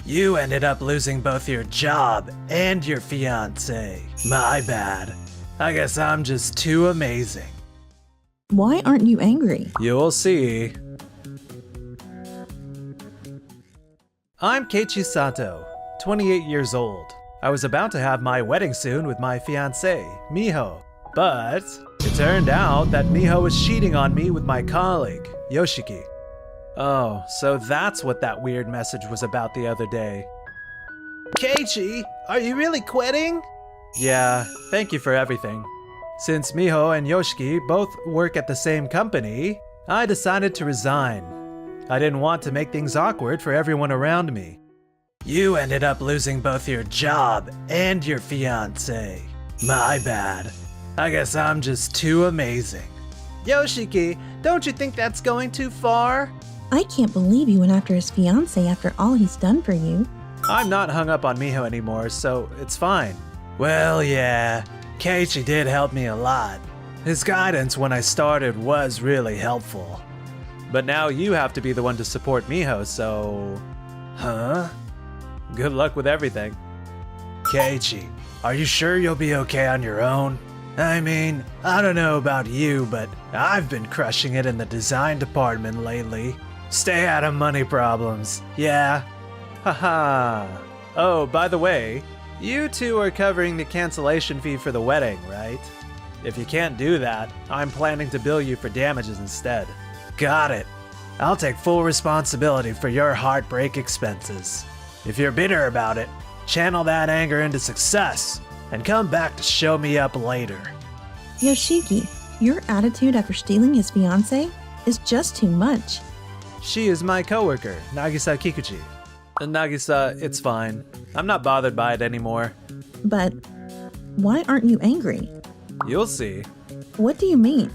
You ended up losing both your job and your fiancé. My bad. I guess I'm just too amazing. Why aren't you angry? You'll see. I'm Keiichi Sato, 28 years old. I was about to have my wedding soon with my fiancée, Miho. But it turned out that Miho was cheating on me with my colleague, Yoshiki. Oh, so that's what that weird message was about the other day. Keiichi, are you really quitting? Yeah, thank you for everything. Since Miho and Yoshiki both work at the same company, I decided to resign. I didn't want to make things awkward for everyone around me. You ended up losing both your job and your fiancé. My bad. I guess I'm just too amazing. Yoshiki, don't you think that's going too far? I can't believe you went after his fiancé after all he's done for you. I'm not hung up on Miho anymore, so it's fine. Well, yeah, Keiichi did help me a lot. His guidance when I started was really helpful. But now you have to be the one to support Miho, so... Huh? Good luck with everything. Keiichi, are you sure you'll be okay on your own? I mean, I don't know about you, but I've been crushing it in the design department lately. Stay out of money problems, yeah? Haha. Oh, by the way, you two are covering the cancellation fee for the wedding, right? If you can't do that, I'm planning to bill you for damages instead. Got it. I'll take full responsibility for your heartbreak expenses. If you're bitter about it, channel that anger into success and come back to show me up later. Yoshiki, your attitude after stealing his fiancé is just too much. She is my coworker, Nagisa Kikuchi. Nagisa, it's fine. I'm not bothered by it anymore. But why aren't you angry? You'll see. What do you mean?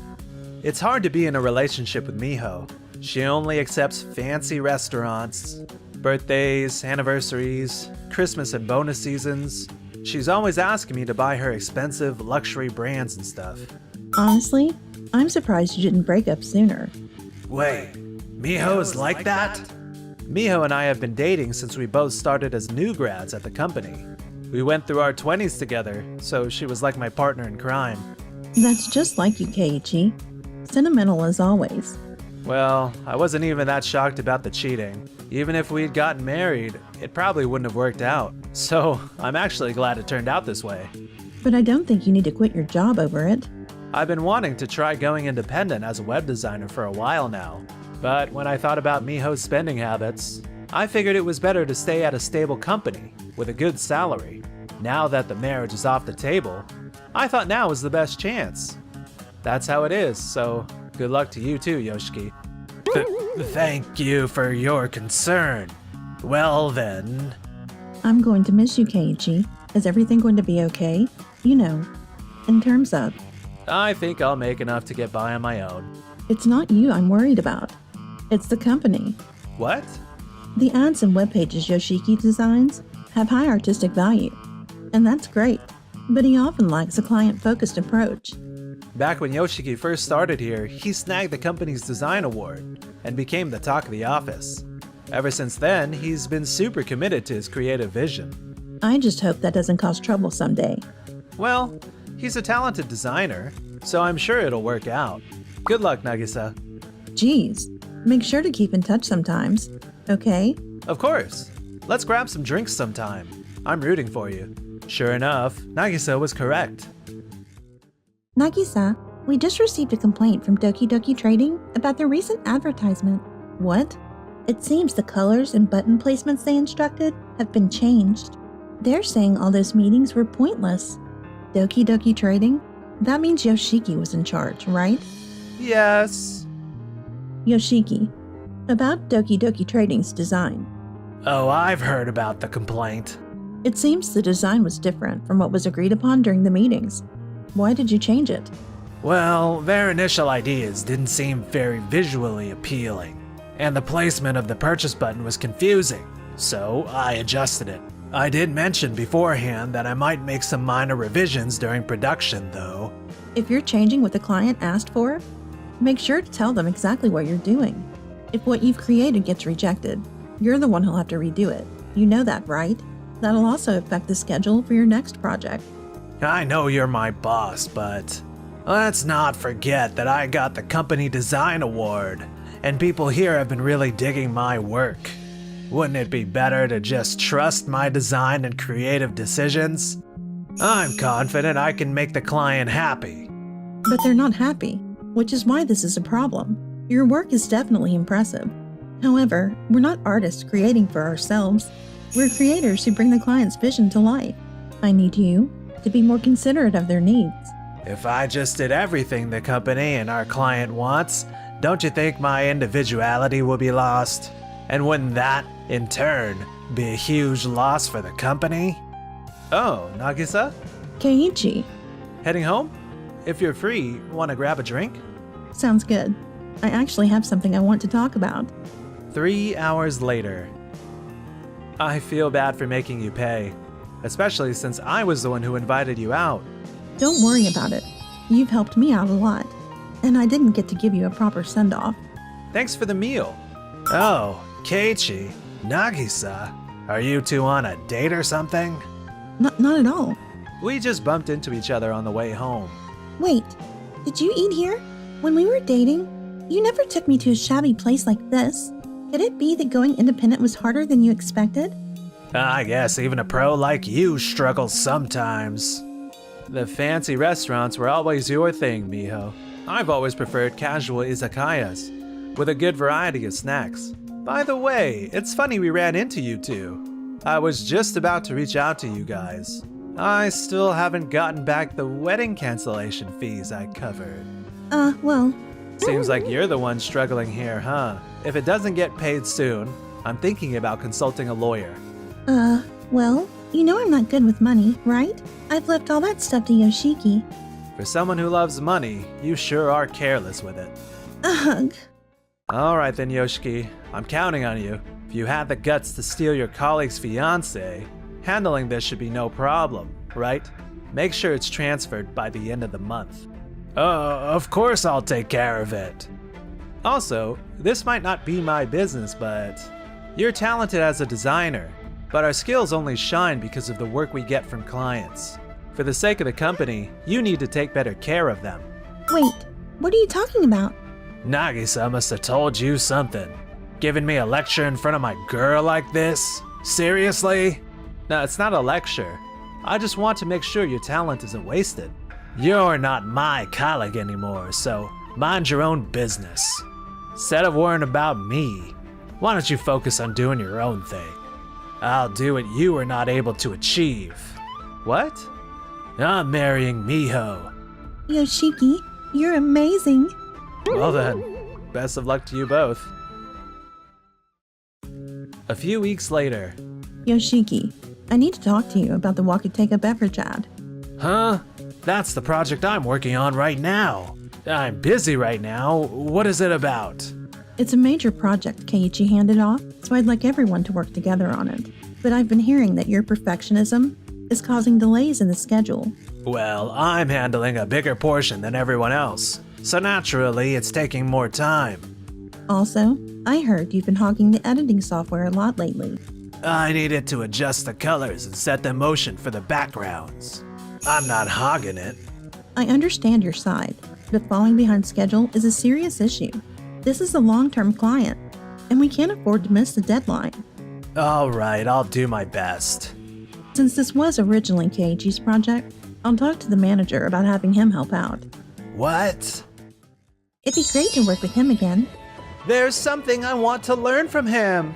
It's hard to be in a relationship with Miho. She only accepts fancy restaurants, birthdays, anniversaries, Christmas and bonus seasons. She's always asking me to buy her expensive luxury brands and stuff. Honestly, I'm surprised you didn't break up sooner. Wait, Miho is like that? Miho and I have been dating since we both started as new grads at the company. We went through our 20s together, so she was like my partner in crime. That's just like you, Keiichi. Sentimental as always. Well, I wasn't even that shocked about the cheating. Even if we'd gotten married, it probably wouldn't have worked out. So, I'm actually glad it turned out this way. But I don't think you need to quit your job over it. I've been wanting to try going independent as a web designer for a while now. But when I thought about Miho's spending habits, I figured it was better to stay at a stable company with a good salary. Now that the marriage is off the table, I thought now was the best chance. That's how it is, so good luck to you too, Yoshiki. Thank you for your concern. Well then... I'm going to miss you, Keiichi. Is everything going to be okay? You know, in terms of... I think I'll make enough to get by on my own. It's not you I'm worried about. It's the company. What? The ads and web pages Yoshiki designs have high artistic value, and that's great, but he often lacks a client-focused approach. Back when Yoshiki first started here, he snagged the company's design award and became the talk of the office. Ever since then, he's been super committed to his creative vision. I just hope that doesn't cause trouble someday. Well, he's a talented designer, so I'm sure it'll work out. Good luck, Nagisa. Geez, make sure to keep in touch sometimes, okay? Of course. Let's grab some drinks sometime. I'm rooting for you. Sure enough, Nagisa was correct. Nagisa, we just received a complaint from Doki Doki Trading about their recent advertisement. What? It seems the colors and button placements they instructed have been changed. They're saying all those meetings were pointless. Doki Doki Trading? That means Yoshiki was in charge, right? Yes. Yoshiki, about Doki Doki Trading's design. Oh, I've heard about the complaint. It seems the design was different from what was agreed upon during the meetings. Why did you change it? Well, their initial ideas didn't seem very visually appealing, and the placement of the purchase button was confusing, so I adjusted it. I did mention beforehand that I might make some minor revisions during production, though. If you're changing what the client asked for, make sure to tell them exactly what you're doing. If what you've created gets rejected, you're the one who'll have to redo it. You know that, right? That'll also affect the schedule for your next project. I know you're my boss, but let's not forget that I got the Company Design Award, and people here have been really digging my work. Wouldn't it be better to just trust my design and creative decisions? I'm confident I can make the client happy. But they're not happy, which is why this is a problem. Your work is definitely impressive. However, we're not artists creating for ourselves. We're creators who bring the client's vision to life. I need you to be more considerate of their needs. If I just did everything the company and our client wants, don't you think my individuality will be lost? And wouldn't that, in turn, be a huge loss for the company? Oh, Nagisa? Keiichi. Heading home? If you're free, want to grab a drink? Sounds good. I actually have something I want to talk about. 3 hours later. I feel bad for making you pay, especially since I was the one who invited you out. Don't worry about it. You've helped me out a lot, and I didn't get to give you a proper send-off. Thanks for the meal. Oh, Keiichi, Nagisa, are you two on a date or something? Not at all. We just bumped into each other on the way home. Wait, did you eat here? When we were dating, you never took me to a shabby place like this. Could it be that going independent was harder than you expected? I guess even a pro like you struggles sometimes. The fancy restaurants were always your thing, Miho. I've always preferred casual izakayas, with a good variety of snacks. By the way, it's funny we ran into you two. I was just about to reach out to you guys. I still haven't gotten back the wedding cancellation fees I covered. Well... Seems like you're the one struggling here, huh? If it doesn't get paid soon, I'm thinking about consulting a lawyer. Well, you know I'm not good with money, right? I've left all that stuff to Yoshiki. For someone who loves money, you sure are careless with it. Ugh. Alright then, Yoshiki. I'm counting on you. If you had the guts to steal your colleague's fiancé, handling this should be no problem, right? Make sure it's transferred by the end of the month. Of course I'll take care of it. Also, this might not be my business, but you're talented as a designer, but our skills only shine because of the work we get from clients. For the sake of the company, you need to take better care of them. Wait, what are you talking about? Nagisa must have told you something. Giving me a lecture in front of my girl like this? Seriously? No, it's not a lecture. I just want to make sure your talent isn't wasted. You're not my colleague anymore, so mind your own business. Instead of worrying about me, why don't you focus on doing your own thing? I'll do what you were not able to achieve. What? I'm marrying Miho. Yoshiki, you're amazing. Well then, best of luck to you both. A few weeks later. Yoshiki, I need to talk to you about the Wakuteka beverage ad. Huh? That's the project I'm working on right now. I'm busy right now. What is it about? It's a major project Keiichi handed off, so I'd like everyone to work together on it. But I've been hearing that your perfectionism is causing delays in the schedule. Well, I'm handling a bigger portion than everyone else, so naturally it's taking more time. Also, I heard you've been hogging the editing software a lot lately. I needed to adjust the colors and set the motion for the backgrounds. I'm not hogging it. I understand your side, but falling behind schedule is a serious issue. This is a long-term client, and we can't afford to miss the deadline. Alright, I'll do my best. Since this was originally Keiichi's project, I'll talk to the manager about having him help out. What? It'd be great to work with him again. There's something I want to learn from him.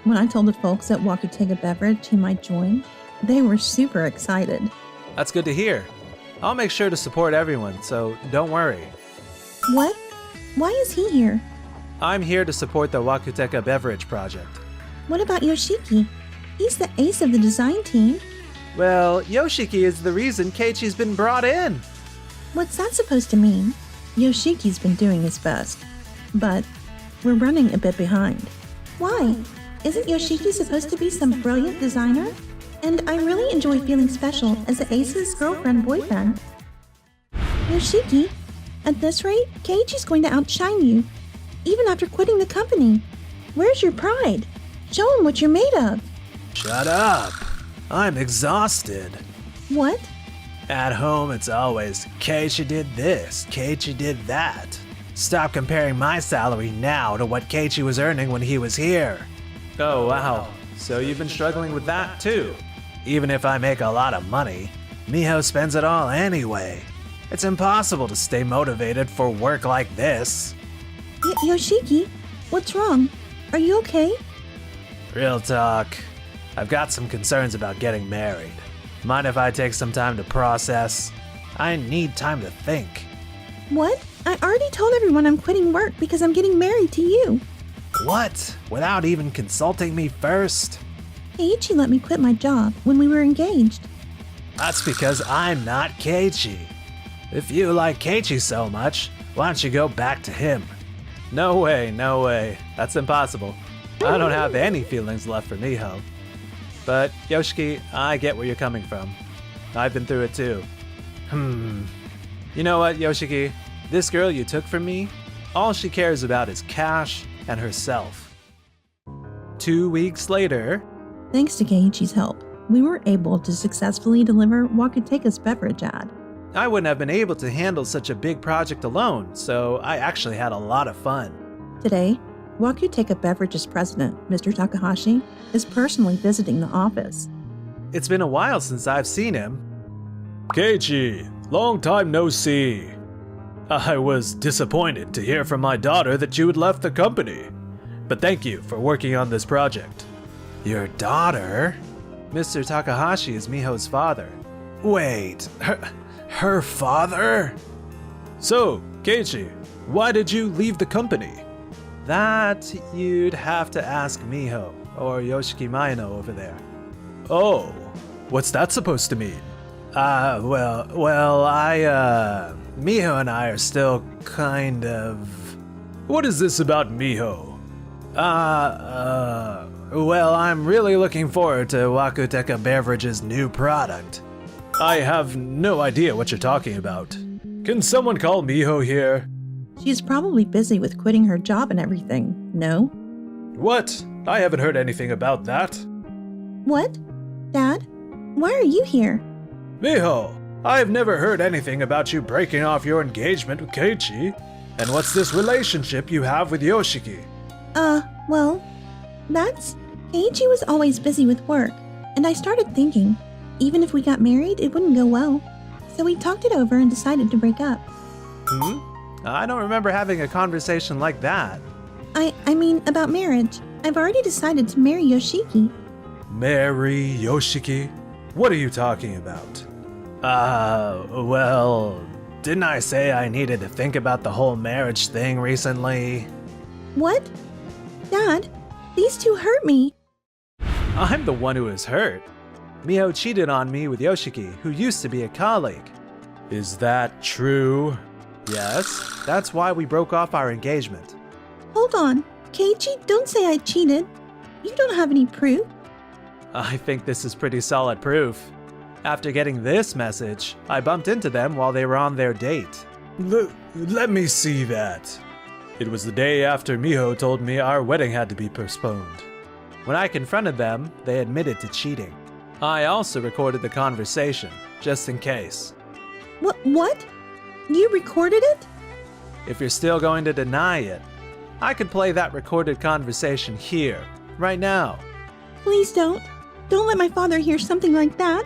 When I told the folks at Wakutega Beverage he might join, they were super excited. That's good to hear. I'll make sure to support everyone, so don't worry. What? Why is he here? I'm here to support the Wakuteka Beverage project. What about Yoshiki? He's the ace of the design team. Well, Yoshiki is the reason Keiichi's been brought in. What's that supposed to mean? Yoshiki's been doing his best, but we're running a bit behind. Why? Isn't Yoshiki supposed to be some brilliant designer? And I really enjoy feeling special as the ace's girlfriend-boyfriend. Yoshiki, at this rate, Keiichi's going to outshine you, even after quitting the company. Where's your pride? Show him what you're made of. Shut up. I'm exhausted. What? At home, it's always, Keiichi did this, Keiichi did that. Stop comparing my salary now to what Keiichi was earning when he was here. Oh, wow. So you've been struggling with that, too? Even if I make a lot of money, Miho spends it all anyway. It's impossible to stay motivated for work like this. Yoshiki, what's wrong? Are you okay? Real talk. I've got some concerns about getting married. Mind if I take some time to process? I need time to think. What? I already told everyone I'm quitting work because I'm getting married to you. What? Without even consulting me first? Keiichi let me quit my job when we were engaged. That's because I'm not Keiichi. If you like Keiichi so much, why don't you go back to him? No way, no way. That's impossible. I don't have any feelings left for Miho. But, Yoshiki, I get where you're coming from. I've been through it too. You know what, Yoshiki? This girl you took from me, all she cares about is cash and herself. 2 weeks later... Thanks to Keiichi's help, we were able to successfully deliver Wakuteka's beverage ad. I wouldn't have been able to handle such a big project alone, so I actually had a lot of fun. Today, Wakuteka Beverage's president, Mr. Takahashi, is personally visiting the office. It's been a while since I've seen him. Keiichi, long time no see. I was disappointed to hear from my daughter that you had left the company. But thank you for working on this project. Your daughter? Mr. Takahashi is Miho's father. Wait, her father? So, Keiichi, why did you leave the company? That you'd have to ask Miho or Yoshiki Maino over there. Oh, what's that supposed to mean? Miho and I are still kind of... What is this about Miho? I'm really looking forward to Wakuteka Beverage's new product. I have no idea what you're talking about. Can someone call Miho here? She's probably busy with quitting her job and everything, no? What? I haven't heard anything about that. What? Dad? Why are you here? Miho, I've never heard anything about you breaking off your engagement with Keiichi. And what's this relationship you have with Yoshiki? Keiichi was always busy with work, and I started thinking, even if we got married, it wouldn't go well. So we talked it over and decided to break up. I don't remember having a conversation like that. I mean, about marriage. I've already decided to marry Yoshiki. Marry Yoshiki? What are you talking about? Didn't I say I needed to think about the whole marriage thing recently? What? Dad, these two hurt me. I'm the one who is hurt. Miho cheated on me with Yoshiki, who used to be a colleague. Is that true? Yes, that's why we broke off our engagement. Hold on. Keiichi, don't say I cheated. You don't have any proof. I think this is pretty solid proof. After getting this message, I bumped into them while they were on their date. Let me see that. It was the day after Miho told me our wedding had to be postponed. When I confronted them, they admitted to cheating. I also recorded the conversation, just in case. What? You recorded it? If you're still going to deny it, I could play that recorded conversation here, right now. Please don't. Don't let my father hear something like that.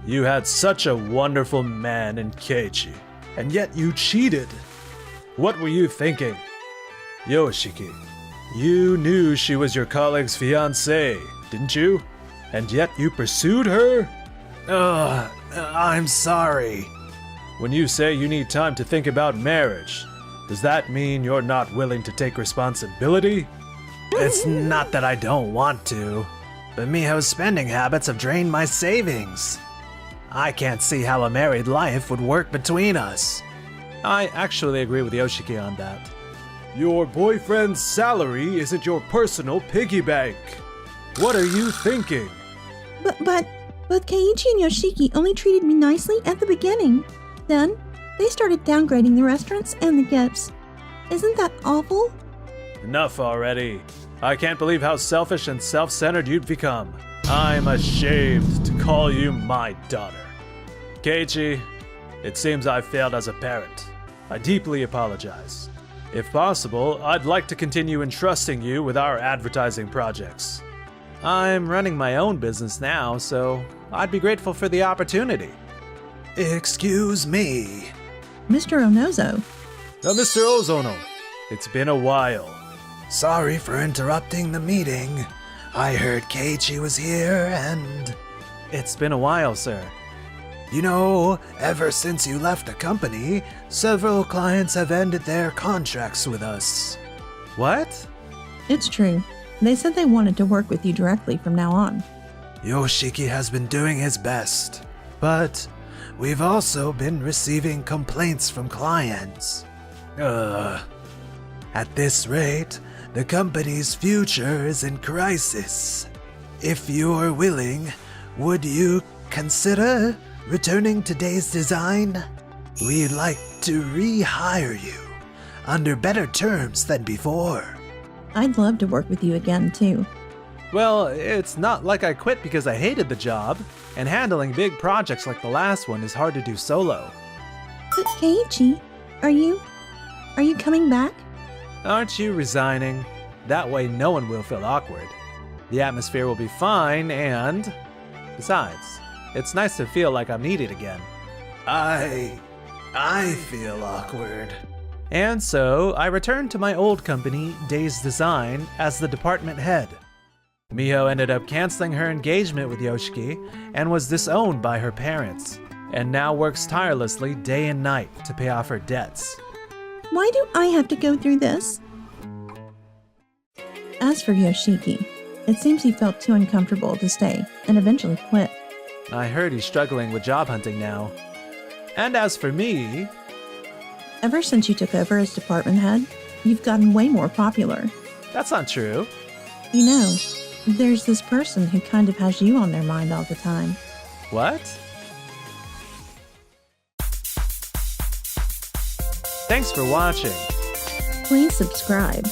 You had such a wonderful man in Keiichi, and yet you cheated. What were you thinking? Yoshiki, you knew she was your colleague's fiancée, didn't you? And yet you pursued her? I'm sorry. When you say you need time to think about marriage, does that mean you're not willing to take responsibility? It's not that I don't want to, but Miho's spending habits have drained my savings. I can't see how a married life would work between us. I actually agree with Yoshiki on that. Your boyfriend's salary isn't your personal piggy bank. What are you thinking? But Keiichi and Yoshiki only treated me nicely at the beginning. Then, they started downgrading the restaurants and the gifts. Isn't that awful? Enough already. I can't believe how selfish and self-centered you'd become. I'm ashamed to call you my daughter. Keiichi, it seems I failed as a parent. I deeply apologize. If possible, I'd like to continue entrusting you with our advertising projects. I'm running my own business now, so I'd be grateful for the opportunity. Excuse me. Mr. Onozo. Mr. Ozono, it's been a while. Sorry for interrupting the meeting. I heard Keiichi was here and... It's been a while, sir. You know, ever since you left the company, several clients have ended their contracts with us. What? It's true. They said they wanted to work with you directly from now on. Yoshiki has been doing his best, but we've also been receiving complaints from clients. At this rate, the company's future is in crisis. If you're willing, would you consider returning to Days Design? We'd like to rehire you under better terms than before. I'd love to work with you again, too. Well, it's not like I quit because I hated the job, and handling big projects like the last one is hard to do solo. But Keiichi, are you coming back? Aren't you resigning? That way no one will feel awkward. The atmosphere will be fine, and besides, it's nice to feel like I'm needed again. I feel awkward. And so, I returned to my old company, Days Design, as the department head. Miho ended up canceling her engagement with Yoshiki and was disowned by her parents, and now works tirelessly day and night to pay off her debts. Why do I have to go through this? As for Yoshiki, it seems he felt too uncomfortable to stay and eventually quit. I heard he's struggling with job hunting now. And as for me... Ever since you took over as department head, you've gotten way more popular. That's not true. You know, there's this person who kind of has you on their mind all the time. What? Thanks for watching. Please subscribe.